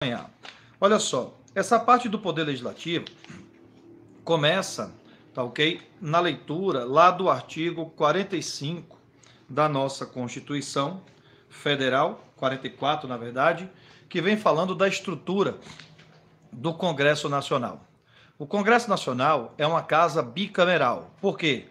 acompanhar. Olha só, essa parte do Poder Legislativo começa, tá ok? Na leitura lá do artigo 45 da nossa Constituição Federal, 44 na verdade, que vem falando da estrutura do Congresso Nacional. O Congresso Nacional é uma casa bicameral, porque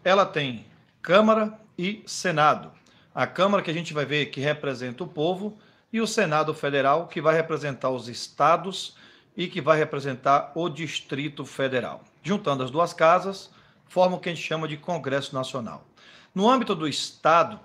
ela tem Câmara e Senado. A Câmara que a gente vai ver que representa o povo e o Senado Federal que vai representar os estados e que vai representar o Distrito Federal. Juntando as duas casas, forma o que a gente chama de Congresso Nacional. No âmbito do estado,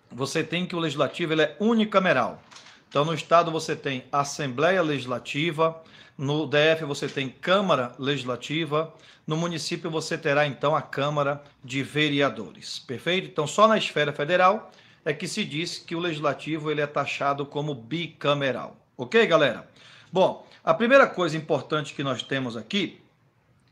você tem que o legislativo ele é unicameral. Então, no estado você tem Assembleia Legislativa, no DF você tem Câmara Legislativa, no município você terá então a Câmara de Vereadores. Perfeito? Então, só na esfera federal é que se diz que o legislativo ele é taxado como bicameral. Ok, galera? Bom, a primeira coisa importante que nós temos aqui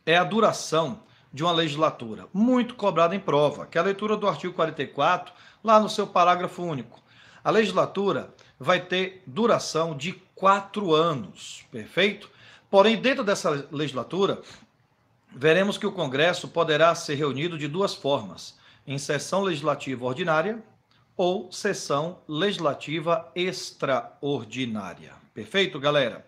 é a duração de uma legislatura, muito cobrada em prova, que é a leitura do artigo 44, lá no seu parágrafo único. A legislatura vai ter duração de 4 anos, perfeito? Porém, dentro dessa legislatura, veremos que o Congresso poderá ser reunido de duas formas, em sessão legislativa ordinária ou sessão legislativa extraordinária. Perfeito, galera?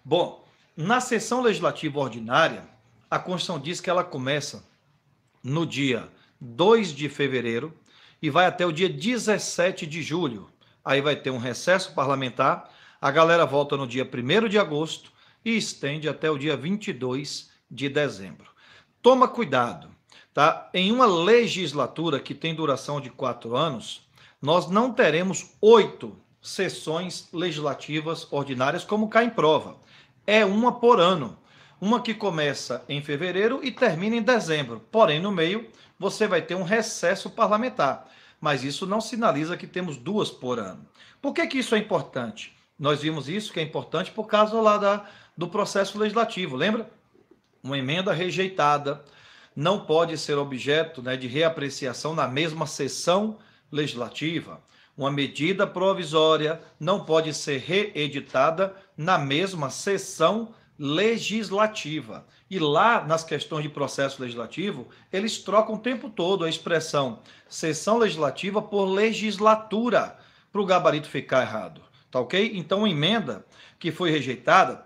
Bom, na sessão legislativa ordinária, a Constituição diz que ela começa no dia 2 de fevereiro e vai até o dia 17 de julho. Aí vai ter um recesso parlamentar, a galera volta no dia 1º de agosto e estende até o dia 22 de dezembro. Toma cuidado, tá? Em uma legislatura que tem duração de 4 anos, nós não teremos 8 sessões legislativas ordinárias como cai em prova. É uma por ano. Uma que começa em fevereiro e termina em dezembro. Porém, no meio, você vai ter um recesso parlamentar. Mas isso não sinaliza que temos 2 por ano. Por que isso é importante? Nós vimos isso que é importante por causa lá do processo legislativo. Lembra? Uma emenda rejeitada não pode ser objeto, de reapreciação na mesma sessão legislativa. Uma medida provisória não pode ser reeditada na mesma sessão legislativa. E lá, nas questões de processo legislativo, eles trocam o tempo todo a expressão sessão legislativa por legislatura, para o gabarito ficar errado. Tá ok? Então, uma emenda que foi rejeitada,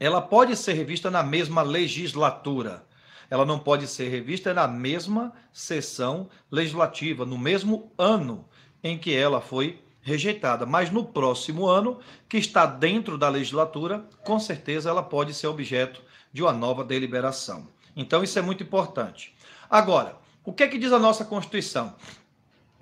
ela pode ser revista na mesma legislatura. Ela não pode ser revista na mesma sessão legislativa, no mesmo ano em que ela foi rejeitada. Mas no próximo ano, que está dentro da legislatura, com certeza ela pode ser objeto de uma nova deliberação. Então isso é muito importante. Agora, o que é que diz a nossa Constituição?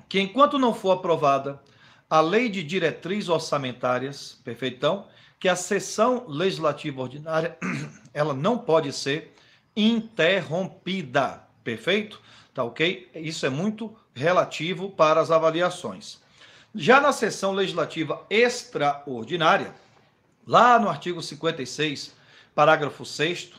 Que enquanto não for aprovada a lei de diretrizes orçamentárias, perfeitão, que a sessão legislativa ordinária, ela não pode ser interrompida, perfeito? Tá ok? Isso é muito relativo para as avaliações. Já na sessão legislativa extraordinária, lá no artigo 56, parágrafo 6º,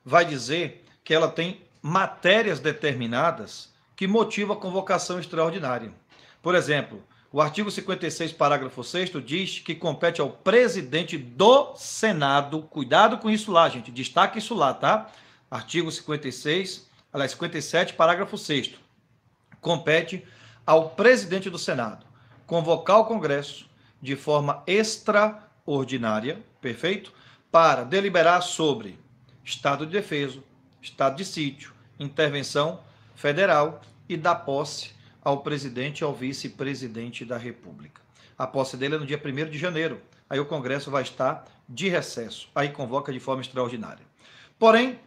vai dizer que ela tem matérias determinadas que motivam a convocação extraordinária. Por exemplo, o artigo 56, parágrafo 6º, diz que compete ao presidente do Senado, cuidado com isso lá, gente, destaque isso lá, tá? Artigo 57, parágrafo 6º, compete ao presidente do Senado convocar o Congresso de forma extraordinária, perfeito? Para deliberar sobre estado de defesa, estado de sítio, intervenção federal e dar posse ao presidente e ao vice-presidente da República. A posse dele é no dia 1º de janeiro. Aí o Congresso vai estar de recesso. Aí convoca de forma extraordinária. Porém,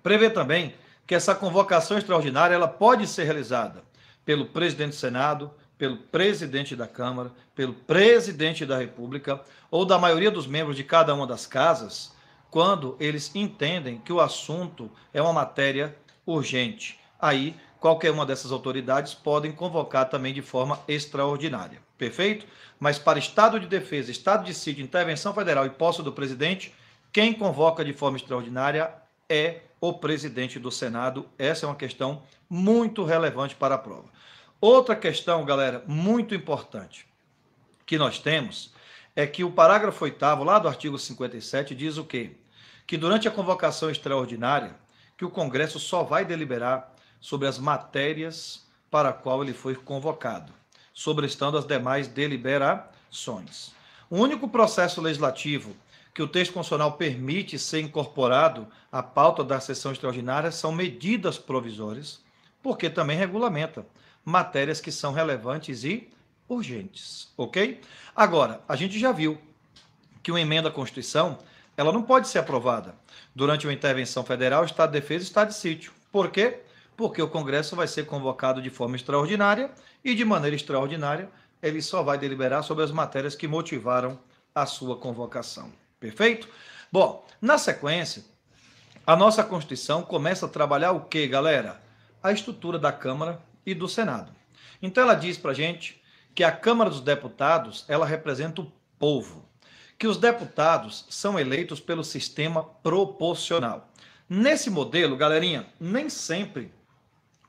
prevê também que essa convocação extraordinária ela pode ser realizada pelo presidente do Senado, pelo presidente da Câmara, pelo presidente da República ou da maioria dos membros de cada uma das casas, quando eles entendem que o assunto é uma matéria urgente. Aí, qualquer uma dessas autoridades podem convocar também de forma extraordinária. Perfeito? Mas para estado de defesa, estado de sítio, intervenção federal e posse do presidente, quem convoca de forma extraordinária é o presidente do Senado. Essa é uma questão muito relevante para a prova. Outra questão, galera, muito importante que nós temos é que o parágrafo 8º, lá do artigo 57, diz o quê? Que durante a convocação extraordinária, que o Congresso só vai deliberar sobre as matérias para a qual ele foi convocado, sobrestando as demais deliberações. O único processo legislativo que o texto constitucional permite ser incorporado à pauta da sessão extraordinária são medidas provisórias, porque também regulamenta matérias que são relevantes e urgentes, ok? Agora, a gente já viu que uma emenda à Constituição, ela não pode ser aprovada durante uma intervenção federal, estado de defesa e estado de sítio. Por quê? Porque o Congresso vai ser convocado de forma extraordinária e, de maneira extraordinária, ele só vai deliberar sobre as matérias que motivaram a sua convocação. Perfeito? Bom, na sequência, a nossa Constituição começa a trabalhar o quê, galera? A estrutura da Câmara e do Senado. Então ela diz pra gente que a Câmara dos Deputados, ela representa o povo, que os deputados são eleitos pelo sistema proporcional. Nesse modelo, galerinha, nem sempre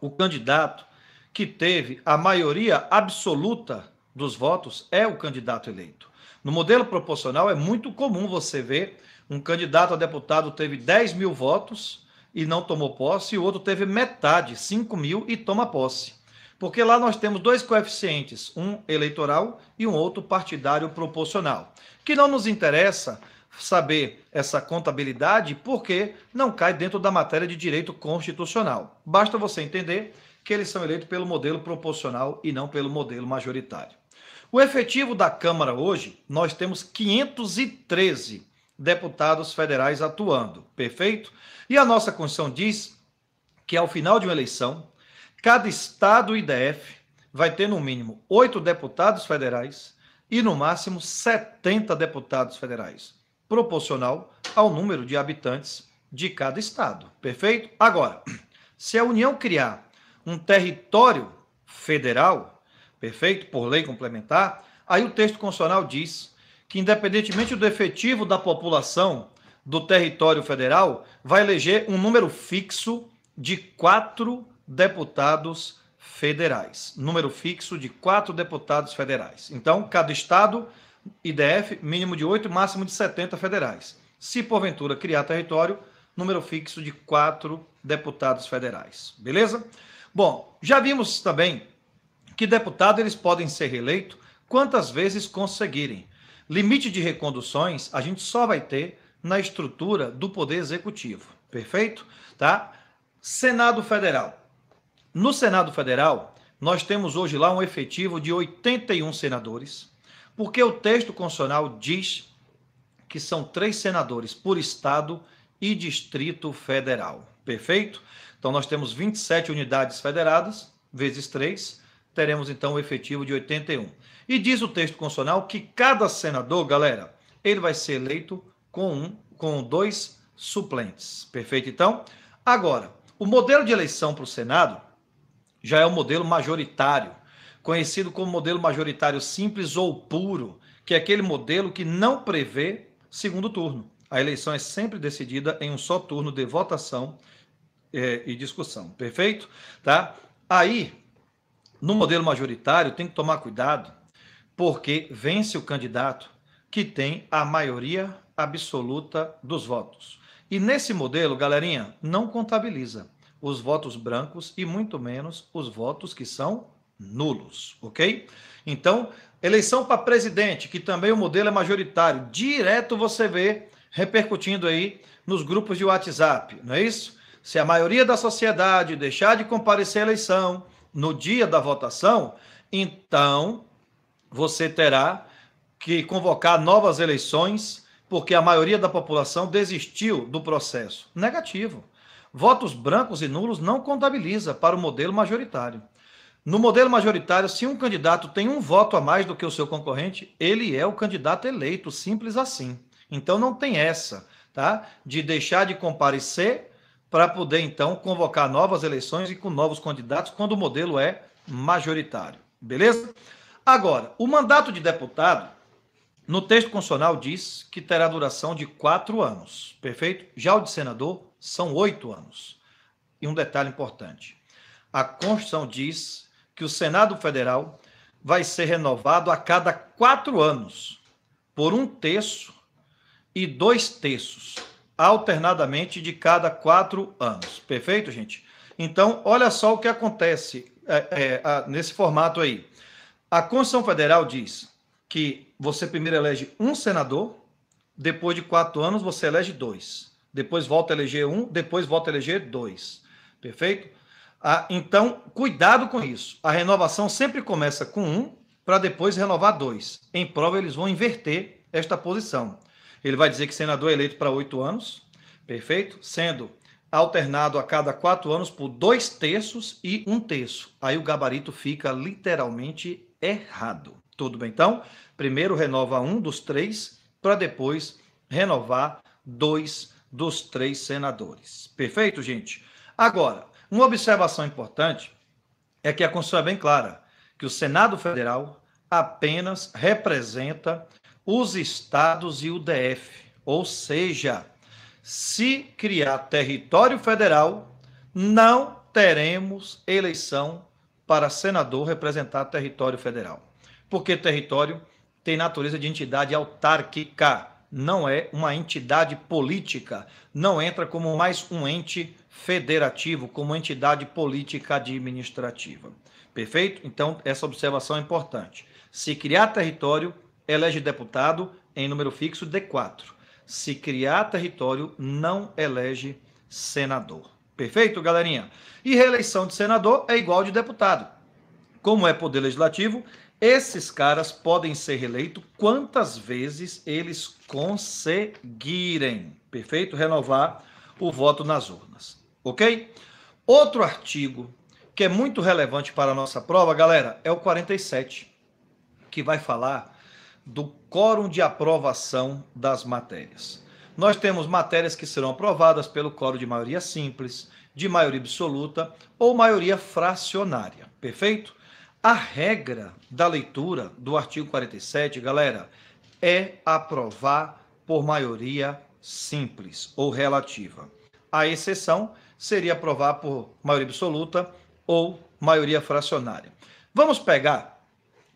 o candidato que teve a maioria absoluta dos votos é o candidato eleito. No modelo proporcional é muito comum você ver um candidato a deputado teve 10 mil votos e não tomou posse, e o outro teve metade, 5 mil, e toma posse. Porque lá nós temos dois coeficientes, um eleitoral e um outro partidário proporcional, que não nos interessa saber essa contabilidade porque não cai dentro da matéria de direito constitucional. Basta você entender que eles são eleitos pelo modelo proporcional e não pelo modelo majoritário. O efetivo da Câmara hoje, nós temos 513 deputados federais atuando, perfeito? E a nossa Constituição diz que ao final de uma eleição, cada estado e DF vai ter no mínimo 8 deputados federais e no máximo 70 deputados federais, proporcional ao número de habitantes de cada estado, perfeito? Agora, se a União criar um território federal, perfeito, por lei complementar, aí o texto constitucional diz que, independentemente do efetivo da população do território federal, vai eleger um número fixo de 4 deputados federais. Número fixo de 4 deputados federais. Então, cada estado e DF, mínimo de 8, máximo de 70 federais. Se porventura criar território, número fixo de 4 deputados federais. Beleza? Bom, já vimos também que deputados eles podem ser reeleitos quantas vezes conseguirem. Limite de reconduções a gente só vai ter na estrutura do Poder Executivo. Perfeito? Tá? Senado Federal. No Senado Federal, nós temos hoje lá um efetivo de 81 senadores, porque o texto constitucional diz que são 3 senadores por estado e Distrito Federal. Perfeito? Então nós temos 27 unidades federadas, vezes 3, teremos então o efetivo de 81. E diz o texto constitucional que cada senador, galera, ele vai ser eleito com 2 suplentes. Perfeito? Então, agora, o modelo de eleição para o Senado já é o modelo majoritário, conhecido como modelo majoritário simples ou puro, que é aquele modelo que não prevê segundo turno. A eleição é sempre decidida em um só turno de votação e discussão. Perfeito? Tá? Aí, no modelo majoritário, tem que tomar cuidado, porque vence o candidato que tem a maioria absoluta dos votos. E nesse modelo, galerinha, não contabiliza os votos brancos e muito menos os votos que são nulos, ok? Então, eleição para presidente, que também o modelo é majoritário, direto você vê repercutindo aí nos grupos de WhatsApp, não é isso? Se a maioria da sociedade deixar de comparecer à eleição no dia da votação, então você terá que convocar novas eleições, porque a maioria da população desistiu do processo. Negativo. Votos brancos e nulos não contabiliza para o modelo majoritário. No modelo majoritário, se um candidato tem um voto a mais do que o seu concorrente, ele é o candidato eleito, simples assim. Então não tem essa, tá? De deixar de comparecer para poder então convocar novas eleições e com novos candidatos quando o modelo é majoritário. Beleza? Agora, o mandato de deputado, no texto constitucional diz que terá duração de 4 anos, perfeito? Já o de senador são 8 anos. E um detalhe importante, a Constituição diz que o Senado Federal vai ser renovado a cada 4 anos. por 1/3 e 2/3, alternadamente de cada 4 anos. Perfeito, gente? Então, olha só o que acontece nesse formato aí. A Constituição Federal diz que você primeiro elege um senador, depois de 4 anos você elege 2, depois volta a eleger 1, depois volta a eleger 2. Perfeito? Então, cuidado com isso. A renovação sempre começa com 1 para depois renovar 2. Em prova, eles vão inverter esta posição. Ele vai dizer que senador é eleito para 8 anos, perfeito? Sendo alternado a cada 4 anos por 2/3 e 1/3. Aí o gabarito fica literalmente errado. Tudo bem? Então, primeiro renova 1 dos 3, para depois renovar 2 dos 3 senadores. Perfeito, gente? Agora, uma observação importante é que a Constituição é bem clara, que o Senado Federal apenas representa os estados e o DF. Ou seja, se criar território federal, não teremos eleição para senador representar território federal. Porque território tem natureza de entidade autárquica, não é uma entidade política, não entra como mais um ente federativo, como entidade política administrativa. Perfeito? Então, essa observação é importante. Se criar território, elege deputado em número fixo de 4. Se criar território, não elege senador. Perfeito, galerinha? E reeleição de senador é igual de deputado. Como é poder legislativo, esses caras podem ser reeleitos quantas vezes eles conseguirem. Perfeito? Renovar o voto nas urnas. Ok? Outro artigo que é muito relevante para a nossa prova, galera, é o 47, que vai falar do quórum de aprovação das matérias. Nós temos matérias que serão aprovadas pelo quórum de maioria simples, de maioria absoluta ou maioria fracionária. Perfeito? A regra da leitura do artigo 47, galera, é aprovar por maioria simples ou relativa. A exceção seria aprovar por maioria absoluta ou maioria fracionária. Vamos pegar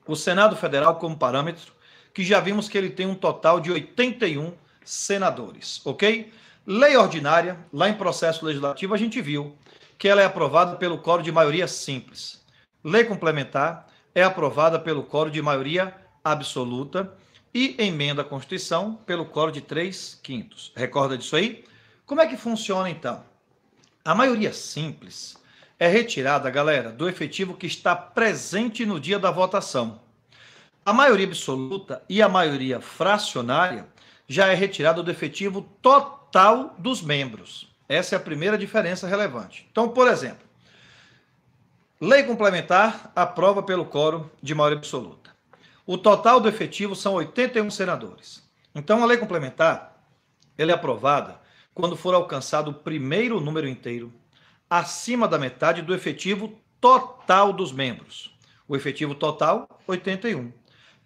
o Senado Federal como parâmetro, que já vimos que ele tem um total de 81 senadores, ok? Lei ordinária, lá em processo legislativo, a gente viu que ela é aprovada pelo quórum de maioria simples. Lei complementar é aprovada pelo quórum de maioria absoluta e emenda à Constituição pelo quórum de 3/5. Recorda disso aí? Como é que funciona, então? A maioria simples é retirada, galera, do efetivo que está presente no dia da votação. A maioria absoluta e a maioria fracionária já é retirada do efetivo total dos membros. Essa é a primeira diferença relevante. Então, por exemplo, lei complementar aprova pelo quórum de maioria absoluta. O total do efetivo são 81 senadores. Então, a lei complementar ela é aprovada quando for alcançado o primeiro número inteiro acima da metade do efetivo total dos membros. O efetivo total, 81.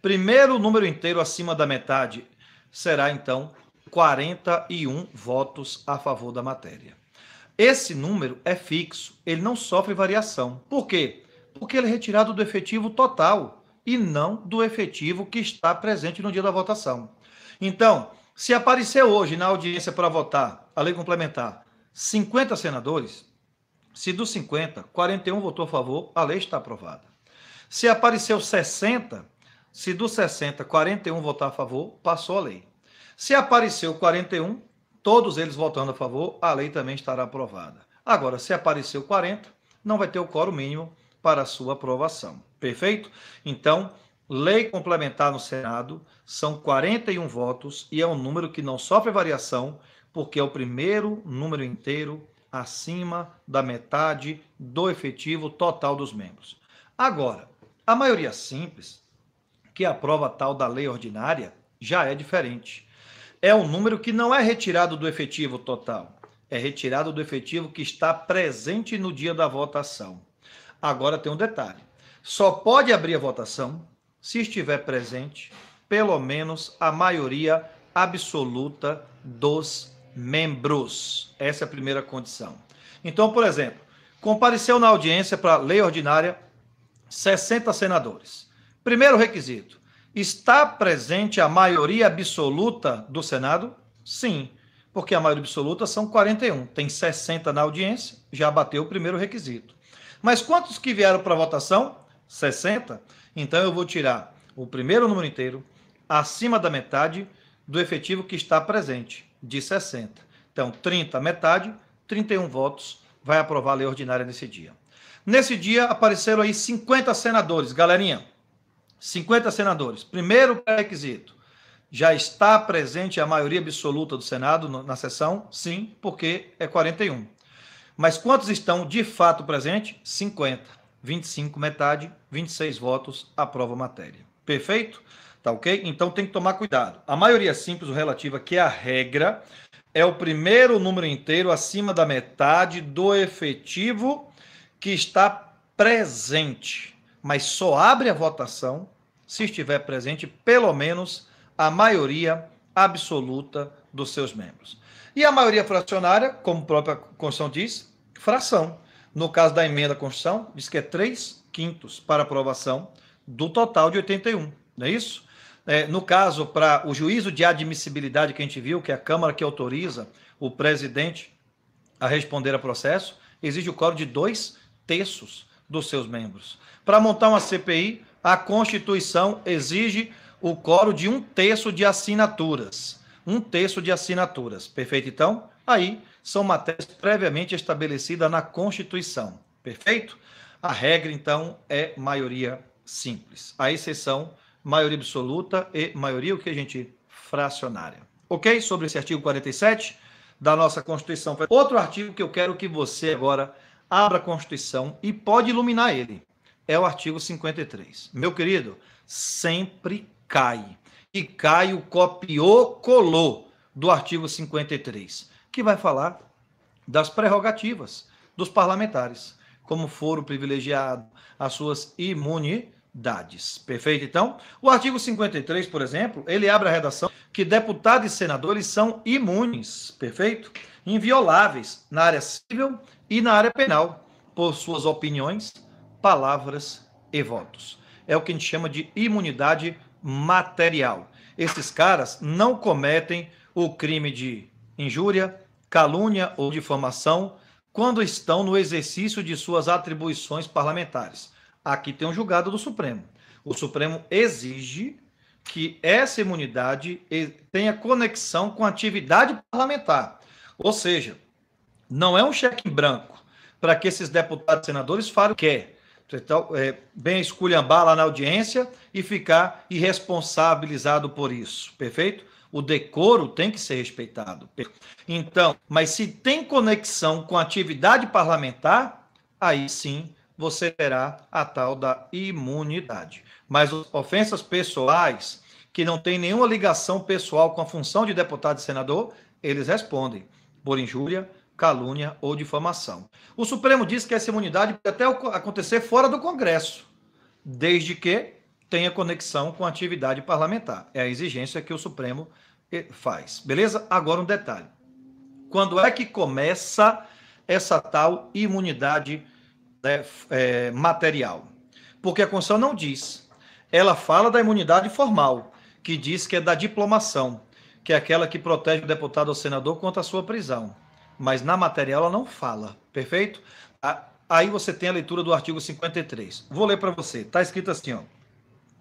Primeiro número inteiro acima da metade será, então, 41 votos a favor da matéria. Esse número é fixo, ele não sofre variação. Por quê? Porque ele é retirado do efetivo total e não do efetivo que está presente no dia da votação. Então, se aparecer hoje na audiência para votar a lei complementar 50 senadores, se dos 50, 41 votou a favor, a lei está aprovada. Se apareceu 60, se dos 60, 41 votar a favor, passou a lei. Se apareceu 41, todos eles votando a favor, a lei também estará aprovada. Agora, se apareceu 40, não vai ter o quórum mínimo para a sua aprovação. Perfeito? Então, lei complementar no Senado são 41 votos e é um número que não sofre variação, porque é o primeiro número inteiro acima da metade do efetivo total dos membros. Agora, a maioria simples, que aprova a tal da lei ordinária, já é diferente. É um número que não é retirado do efetivo total, é retirado do efetivo que está presente no dia da votação. Agora tem um detalhe, só pode abrir a votação se estiver presente pelo menos a maioria absoluta dos membros. Essa é a primeira condição. Então, por exemplo, compareceu na audiência para lei ordinária 60 senadores. Primeiro requisito, Está presente a maioria absoluta do Senado? Sim, porque a maioria absoluta são 41. Tem 60 na audiência, já bateu o primeiro requisito. Mas quantos que vieram para votação? 60. Então eu vou tirar o primeiro número inteiro acima da metade do efetivo que está presente, de 60. Então, 30, metade, 31 votos, vai aprovar a lei ordinária nesse dia. Nesse dia apareceram aí 50 senadores, galerinha. 50 senadores. Primeiro pré-requisito. Já está presente a maioria absoluta do Senado na sessão? Sim, porque é 41. Mas quantos estão de fato presentes? 50. 25, metade, 26 votos, aprova a matéria. Perfeito? Tá ok? Então tem que tomar cuidado. A maioria simples, o relativa, que é a regra, é o primeiro número inteiro acima da metade do efetivo que está presente. Mas só abre a votação se estiver presente pelo menos a maioria absoluta dos seus membros. E a maioria fracionária, como a própria Constituição diz, fração. No caso da emenda à Constituição, diz que é 3/5 para aprovação do total de 81, não é isso? No caso, para o juízo de admissibilidade que a gente viu, que é a Câmara que autoriza o presidente a responder a processo, exige o quórum de 2/3 dos seus membros. Para montar uma CPI, a Constituição exige o quórum de 1/3 de assinaturas. 1/3 de assinaturas. Perfeito, então? Aí são matérias previamente estabelecidas na Constituição. Perfeito? A regra, então, é maioria simples. A exceção, maioria absoluta e maioria, o que a gente? Fracionária. Ok? Sobre esse artigo 47 da nossa Constituição. Outro artigo que eu quero que você agora abra a Constituição e pode iluminar ele. É o artigo 53. Meu querido, sempre cai. E cai o copiou, colou do artigo 53, que vai falar das prerrogativas dos parlamentares, como foro privilegiado, as suas imunidades. Perfeito? Então, o artigo 53, por exemplo, ele abre a redação que deputados e senadores são imunes, perfeito? Invioláveis na área civil e na área penal, por suas opiniões, palavras e votos. É o que a gente chama de imunidade material. Esses caras não cometem o crime de injúria, calúnia ou difamação quando estão no exercício de suas atribuições parlamentares. Aqui tem um julgado do Supremo. O Supremo exige que essa imunidade tenha conexão com a atividade parlamentar. Ou seja, não é um cheque em branco para que esses deputados e senadores falem o que quer. Então, bem esculhambar lá na audiência e ficar irresponsabilizado por isso, perfeito? O decoro tem que ser respeitado. Então, mas se tem conexão com a atividade parlamentar, aí sim você terá a tal da imunidade. Mas ofensas pessoais, que não tem nenhuma ligação pessoal com a função de deputado e senador, eles respondem por injúria, calúnia ou difamação. O Supremo diz que essa imunidade pode até acontecer fora do Congresso, desde que tenha conexão com a atividade parlamentar. É a exigência que o Supremo faz. Beleza? Agora um detalhe. Quando é que começa essa tal imunidade material? Porque a Constituição não diz. Ela fala da imunidade formal, que diz que é da diplomação, que é aquela que protege o deputado ou senador contra a sua prisão. Mas na material ela não fala, perfeito? Aí você tem a leitura do artigo 53. Vou ler para você. Está escrito assim, ó.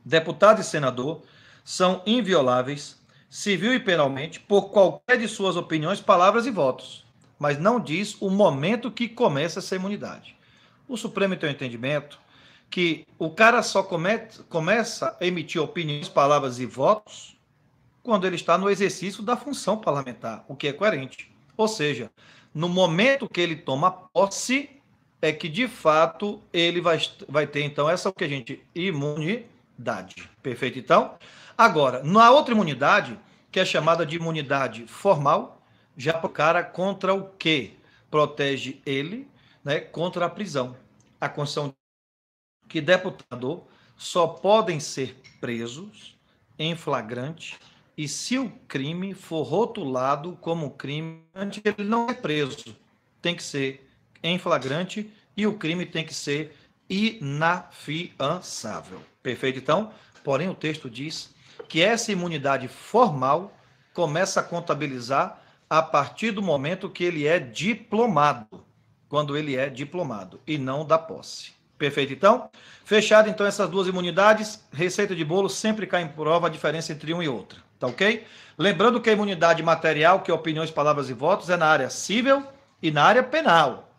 Deputado e senador são invioláveis, civil e penalmente, por qualquer de suas opiniões, palavras e votos. Mas não diz o momento que começa essa imunidade. O Supremo tem o entendimento que o cara só começa a emitir opiniões, palavras e votos quando ele está no exercício da função parlamentar, o que é coerente. Ou seja, no momento que ele toma posse, é que de fato ele vai ter então essa o que a gente imunidade. Perfeito? Então, agora, na outra imunidade, que é chamada de imunidade formal, já o cara contra o que protege ele, né, contra a prisão. A Constituição que deputado só podem ser presos em flagrante e se o crime for rotulado como crime, ele não é preso. Tem que ser em flagrante e o crime tem que ser inafiançável. Perfeito? Então, Porém, o texto diz que essa imunidade formal começa a contabilizar a partir do momento que ele é diplomado, quando ele é diplomado, e não da posse. Perfeito, então? Fechado, então, essas duas imunidades, receita de bolo sempre cai em prova a diferença entre uma e outra, tá ok? Lembrando que a imunidade material, que é opiniões, palavras e votos, é na área civil e na área penal.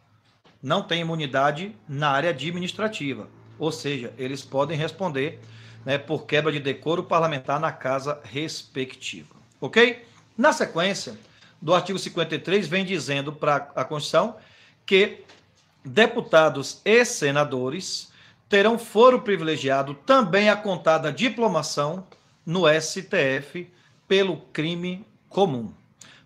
Não tem imunidade na área administrativa, ou seja, eles podem responder, né, por quebra de decoro parlamentar na casa respectiva, ok? Na sequência do artigo 53, vem dizendo para a Constituição que deputados e senadores terão foro privilegiado também a contar da diplomação no STF pelo crime comum.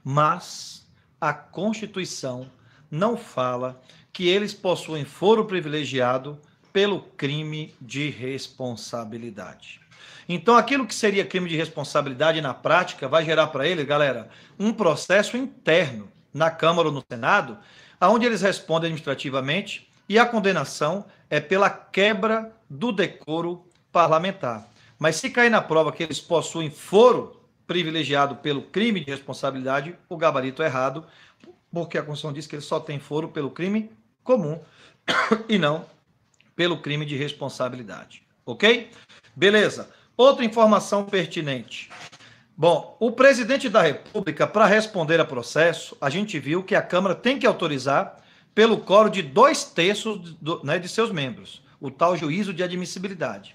Mas a Constituição não fala que eles possuem foro privilegiado pelo crime de responsabilidade. Então, aquilo que seria crime de responsabilidade na prática vai gerar para ele, galera, um processo interno na Câmara ou no Senado, onde eles respondem administrativamente e a condenação é pela quebra do decoro parlamentar. Mas se cair na prova que eles possuem foro privilegiado pelo crime de responsabilidade, o gabarito é errado, porque a Constituição diz que eles só têm foro pelo crime comum e não pelo crime de responsabilidade. Ok? Beleza. Outra informação pertinente. Bom, o presidente da República, para responder a processo, a gente viu que a Câmara tem que autorizar pelo quórum de 2/3 de seus membros, o tal juízo de admissibilidade.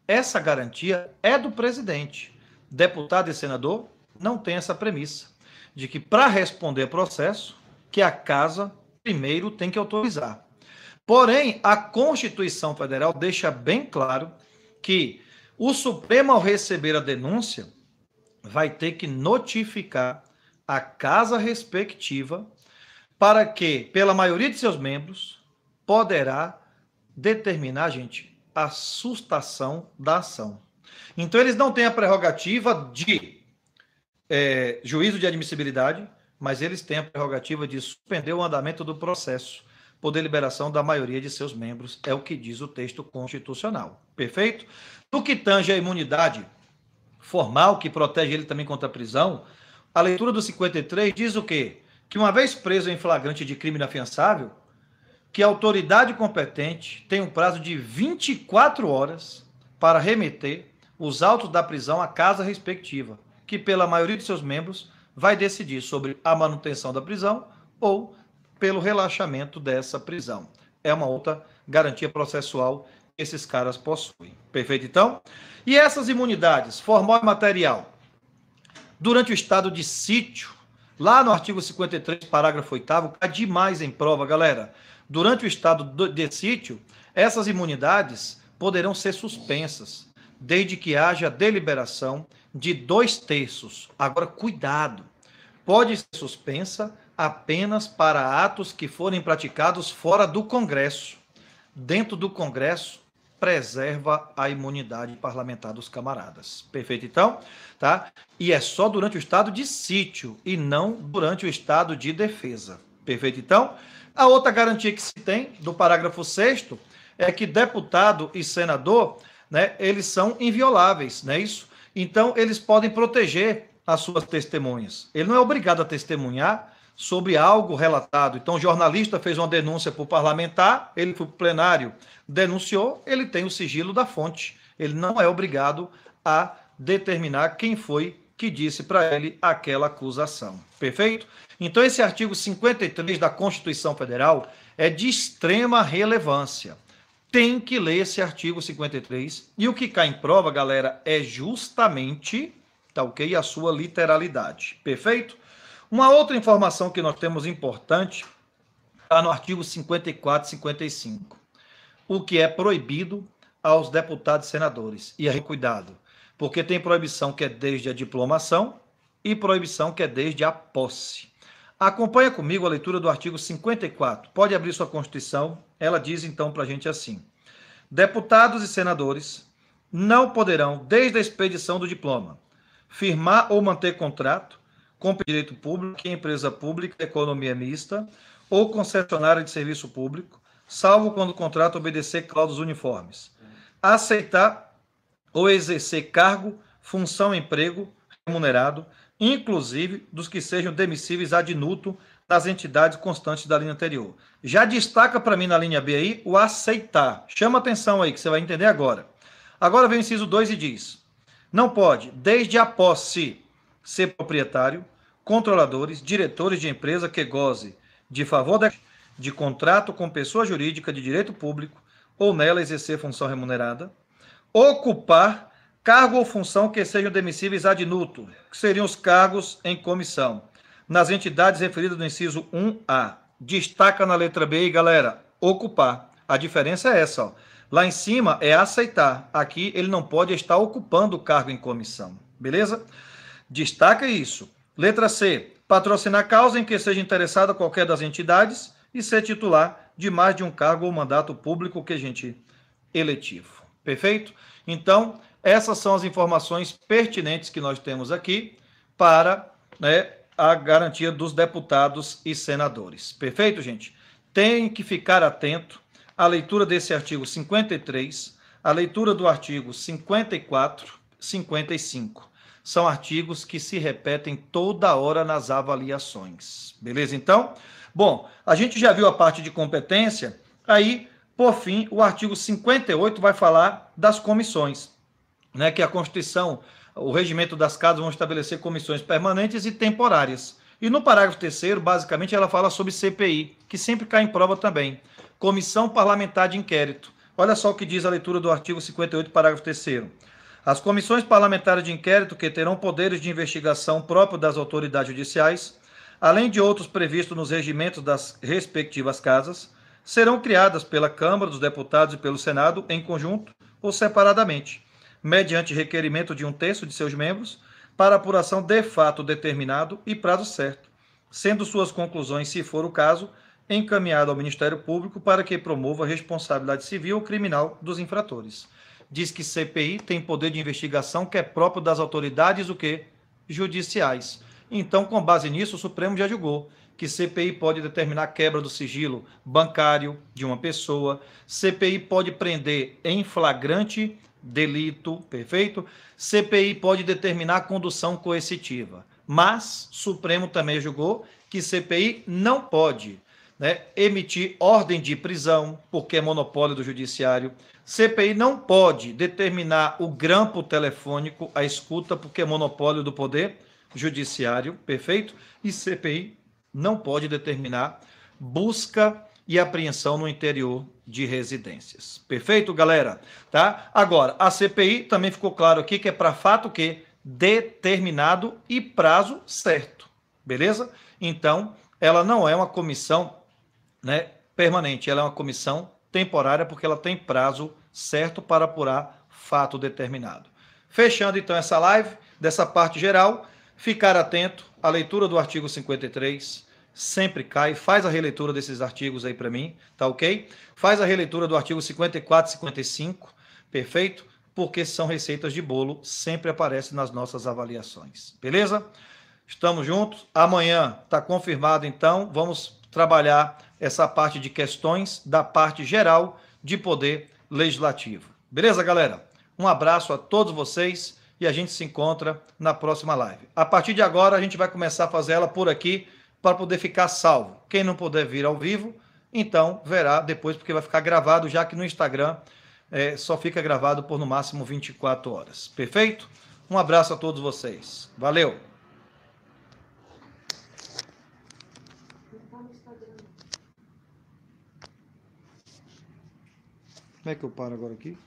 Essa garantia é do presidente. Deputado e senador não tem essa premissa, de que para responder processo, que a casa primeiro tem que autorizar. Porém, a Constituição Federal deixa bem claro que o Supremo, ao receber a denúncia, vai ter que notificar a casa respectiva para que, pela maioria de seus membros, poderá determinar, gente, a sustação da ação. Então, eles não têm a prerrogativa de juízo de admissibilidade, mas eles têm a prerrogativa de suspender o andamento do processo por deliberação da maioria de seus membros, é o que diz o texto constitucional. Perfeito? No que tange a imunidade formal, que protege ele também contra a prisão, a leitura do 53 diz o quê? Que uma vez preso em flagrante de crime inafiançável, que a autoridade competente tem um prazo de 24 horas para remeter os autos da prisão à casa respectiva, que pela maioria de seus membros vai decidir sobre a manutenção da prisão ou pelo relaxamento dessa prisão. É uma outra garantia processual que esses caras possuem. Perfeito, então? E essas imunidades, formal e material, durante o estado de sítio, lá no artigo 53, parágrafo 8º, cai demais em prova, galera. Durante o estado de sítio, essas imunidades poderão ser suspensas, desde que haja deliberação de 2/3. Agora, cuidado, pode ser suspensa apenas para atos que forem praticados fora do Congresso. Dentro do Congresso, preserva a imunidade parlamentar dos camaradas. Perfeito, então? Tá? E é só durante o estado de sítio e não durante o estado de defesa. Perfeito, então? A outra garantia que se tem, do parágrafo 6º, é que deputado e senador, né, eles são invioláveis, não é isso? Então, eles podem proteger as suas testemunhas. Ele não é obrigado a testemunhar sobre algo relatado. Então, o jornalista fez uma denúncia para o parlamentar, ele foi para o plenário, denunciou, ele tem o sigilo da fonte. Ele não é obrigado a determinar quem foi que disse para ele aquela acusação. Perfeito? Então, esse artigo 53 da Constituição Federal é de extrema relevância. Tem que ler esse artigo 53. E o que cai em prova, galera, é justamente, tá ok? A sua literalidade. Perfeito? Uma outra informação que nós temos importante está no artigo 54 e 55. O que é proibido aos deputados e senadores. E aí, cuidado, porque tem proibição que é desde a diplomação e proibição que é desde a posse. Acompanha comigo a leitura do artigo 54. Pode abrir sua Constituição. Ela diz, então, para a gente assim: deputados e senadores não poderão, desde a expedição do diploma, firmar ou manter contrato com direito público, empresa pública, economia mista ou concessionária de serviço público, salvo quando o contrato obedecer cláusulas uniformes. Aceitar ou exercer cargo, função, emprego remunerado, inclusive dos que sejam demissíveis ad nutum das entidades constantes da linha anterior. Já destaca para mim na linha B aí o aceitar. Chama atenção aí, que você vai entender agora. Agora vem o inciso 2 e diz: não pode, desde a posse, ser proprietário, controladores, diretores de empresa que goze de favor de contrato com pessoa jurídica de direito público ou nela exercer função remunerada, ocupar cargo ou função que sejam demissíveis ad nutum, que seriam os cargos em comissão, nas entidades referidas no inciso 1A. Destaca na letra B, galera, ocupar. A diferença é essa, ó. Lá em cima é aceitar. Aqui ele não pode estar ocupando o cargo em comissão. Beleza? Destaca isso. Letra C. Patrocinar causa em que seja interessada qualquer das entidades e ser titular de mais de um cargo ou mandato público que, gente, eletivo. Perfeito? Então, essas são as informações pertinentes que nós temos aqui para, né, a garantia dos deputados e senadores. Perfeito, gente? Tem que ficar atento à leitura desse artigo 53, à leitura do artigo 54, 55. São artigos que se repetem toda hora nas avaliações. Beleza, então? Bom, a gente já viu a parte de competência, aí, por fim, o artigo 58 vai falar das comissões, né, que a Constituição, o regimento das casas vão estabelecer comissões permanentes e temporárias. E no parágrafo 3º, basicamente, ela fala sobre CPI, que sempre cai em prova também. Comissão Parlamentar de Inquérito. Olha só o que diz a leitura do artigo 58, parágrafo 3º. As comissões parlamentares de inquérito, que terão poderes de investigação próprios das autoridades judiciais, além de outros previstos nos regimentos das respectivas casas, serão criadas pela Câmara dos Deputados e pelo Senado em conjunto ou separadamente, mediante requerimento de 1/3 de seus membros, para apuração de fato determinado e prazo certo, sendo suas conclusões, se for o caso, encaminhado ao Ministério Público para que promova a responsabilidade civil ou criminal dos infratores. Diz que CPI tem poder de investigação que é próprio das autoridades o quê? Judiciais. Então, com base nisso, o Supremo já julgou que CPI pode determinar a quebra do sigilo bancário de uma pessoa, CPI pode prender em flagrante delito, perfeito? CPI pode determinar a condução coercitiva. Mas Supremo também julgou que CPI não pode, né, emitir ordem de prisão, porque é monopólio do judiciário. CPI não pode determinar o grampo telefônico, a escuta, porque é monopólio do poder judiciário, perfeito? E CPI não pode determinar busca e apreensão no interior de residências. Perfeito, galera? Tá? Agora, a CPI também ficou claro aqui que é para fato que determinado e prazo certo. Beleza? Então, ela não é uma comissão, né, permanente, ela é uma comissão temporária porque ela tem prazo certo para apurar fato determinado. Fechando então essa live dessa parte geral, ficar atento à leitura do artigo 53, sempre cai, faz a releitura desses artigos aí para mim, tá ok? Faz a releitura do artigo 54 e 55, perfeito? Porque são receitas de bolo, sempre aparecem nas nossas avaliações, beleza? Estamos juntos, amanhã está confirmado então, vamos trabalhar essa parte de questões da parte geral de poder legislativo. Beleza, galera? Um abraço a todos vocês e a gente se encontra na próxima live. A partir de agora, a gente vai começar a fazer ela por aqui para poder ficar salvo. Quem não puder vir ao vivo, então verá depois, porque vai ficar gravado, já que no Instagram só fica gravado por no máximo 24 horas. Perfeito? Um abraço a todos vocês. Valeu! Como é que eu paro agora aqui?